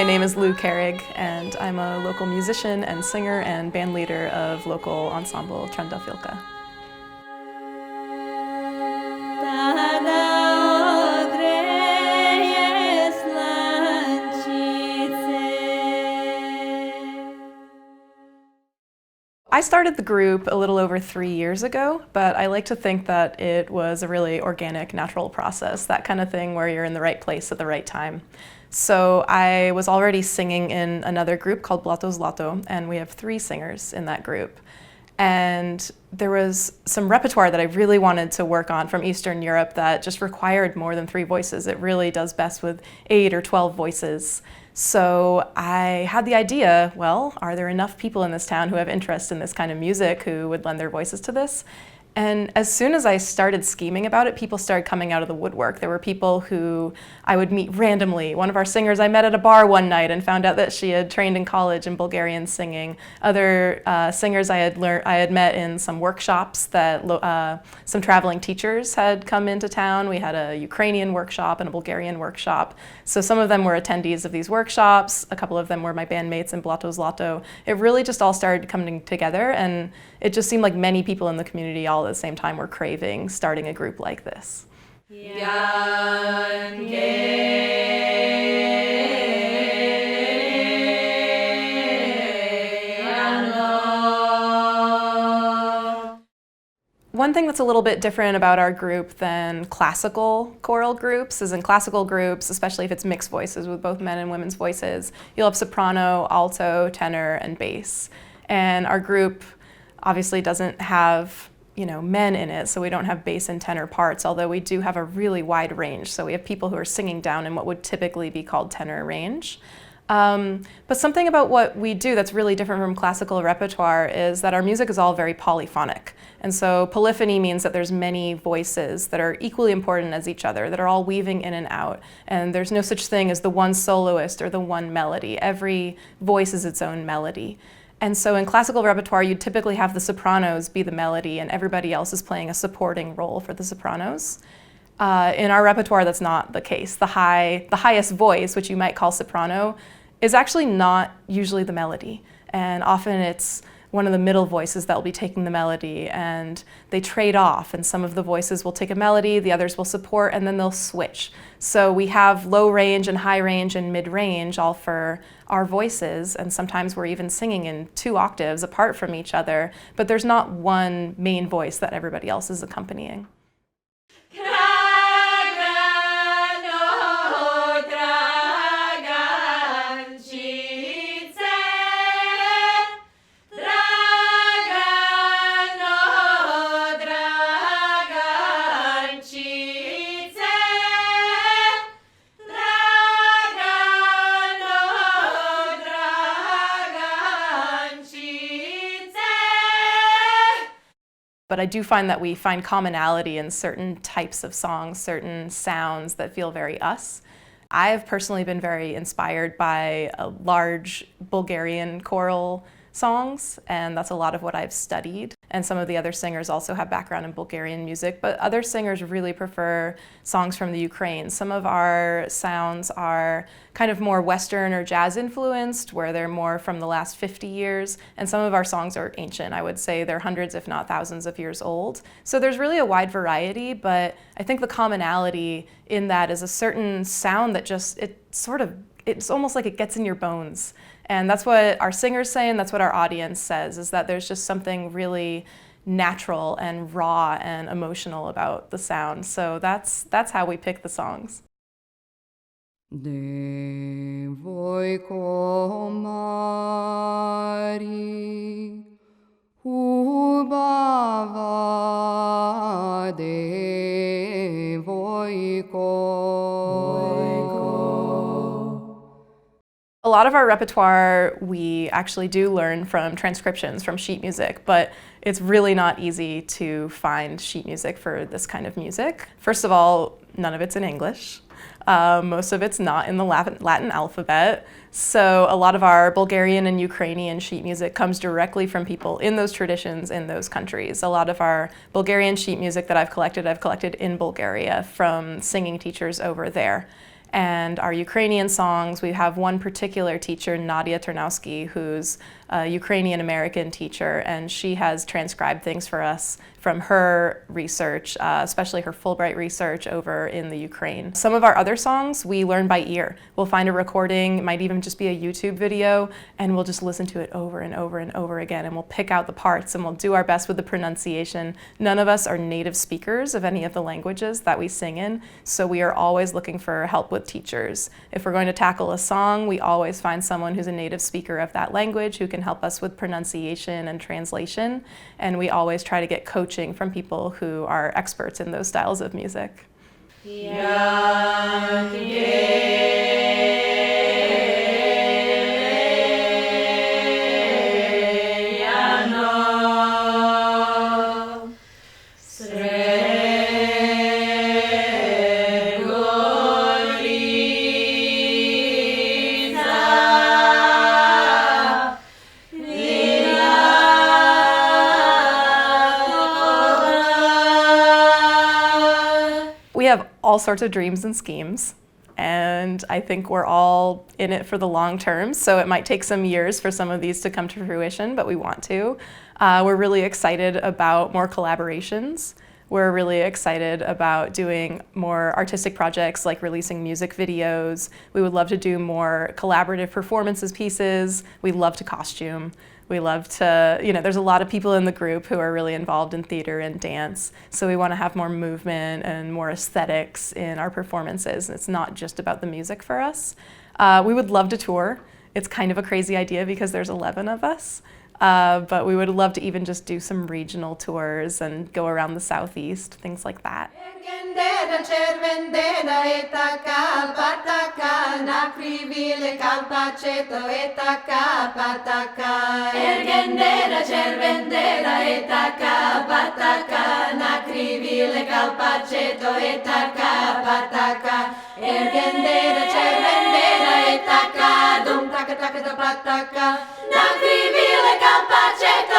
name is Lou Carrig, and I'm a local musician and singer and band leader of local ensemble Trendafilka. I started the group a little over 3 years ago, but I like to think that it was a really organic, natural process, that kind of thing where you're in the right place at the right time. So I was already singing in another group called Blato Zlato, and we have 3 singers in that group. And there was some repertoire that I really wanted to work on from Eastern Europe that just required more than 3 voices. It really does best with 8 or 12 voices. So I had the idea, well, are there enough people in this town who have interest in this kind of music who would lend their voices to this? And as soon as I started scheming about it, people started coming out of the woodwork. There were people who I would meet randomly. One of our singers I met at a bar one night and found out that she had trained in college in Bulgarian singing. Other singers I had met in some workshops that some traveling teachers had come into town. We had a Ukrainian workshop and a Bulgarian workshop. So some of them were attendees of these workshops. A couple of them were my bandmates in Blato Zlato. It really just all started coming together, and it just seemed like many people in the community all at the same time were craving starting a group like this. One thing that's a little bit different about our group than classical choral groups is in classical groups, especially if it's mixed voices with both men and women's voices, you'll have soprano, alto, tenor, and bass. And our group obviously doesn't have men in it, so we don't have bass and tenor parts, although we do have a really wide range. So we have people who are singing down in what would typically be called tenor range. But something about what we do that's really different from classical repertoire is that our music is all very polyphonic. And so polyphony means that there's many voices that are equally important as each other, that are all weaving in and out. And there's no such thing as the one soloist or the one melody. Every voice is its own melody. And so in classical repertoire, you'd typically have the sopranos be the melody and everybody else is playing a supporting role for the sopranos. In our repertoire, that's not the case. The highest voice, which you might call soprano, is actually not usually the melody. And often it's one of the middle voices that will be taking the melody, and they trade off, and some of the voices will take a melody, the others will support, and then they'll switch. So we have low range and high range and mid range all for our voices, and sometimes we're even singing in 2 octaves apart from each other, but there's not one main voice that everybody else is accompanying. But I do find that we find commonality in certain types of songs, certain sounds that feel very us. I've personally been very inspired by large Bulgarian choral songs, and that's a lot of what I've studied. And some of the other singers also have background in Bulgarian music, but other singers really prefer songs from the Ukraine. Some of our sounds are kind of more Western or jazz influenced, where they're more from the last 50 years, and some of our songs are ancient. I would say they're hundreds, if not thousands of years old. So there's really a wide variety, but I think the commonality in that is a certain sound that just, it's almost like it gets in your bones. And that's what our singers say, and that's what our audience says, is that there's just something really natural and raw and emotional about the sound. So that's how we pick the songs. Devojko Mari, ubava devojko. A lot of our repertoire we actually do learn from transcriptions from sheet music, but it's really not easy to find sheet music for this kind of music. First of all, none of it's in English. Most of it's not in the Latin alphabet. So a lot of our Bulgarian and Ukrainian sheet music comes directly from people in those traditions in those countries. A lot of our Bulgarian sheet music that I've collected in Bulgaria from singing teachers over there. And our Ukrainian songs, we have one particular teacher, Nadia Ternowski, who's a Ukrainian-American teacher, and she has transcribed things for us from her research, especially her Fulbright research over in the Ukraine. Some of our other songs we learn by ear. We'll find a recording, it might even just be a YouTube video, and we'll just listen to it over and over and over again, and we'll pick out the parts and we'll do our best with the pronunciation. None of us are native speakers of any of the languages that we sing in, so we are always looking for help with teachers. If we're going to tackle a song, we always find someone who's a native speaker of that language who can help us with pronunciation and translation, and we always try to get coaching from people who are experts in those styles of music. We have all sorts of dreams and schemes, and I think we're all in it for the long term, so it might take some years for some of these to come to fruition, but we want to. We're really excited about more collaborations. We're really excited about doing more artistic projects like releasing music videos. We would love to do more collaborative performances pieces. We love to costume. We love to, there's a lot of people in the group who are really involved in theater and dance, so we want to have more movement and more aesthetics in our performances. It's not just about the music for us. We would love to tour. It's kind of a crazy idea because there's 11 of us, but we would love to even just do some regional tours and go around the Southeast, things like that. Na krivile calpacetto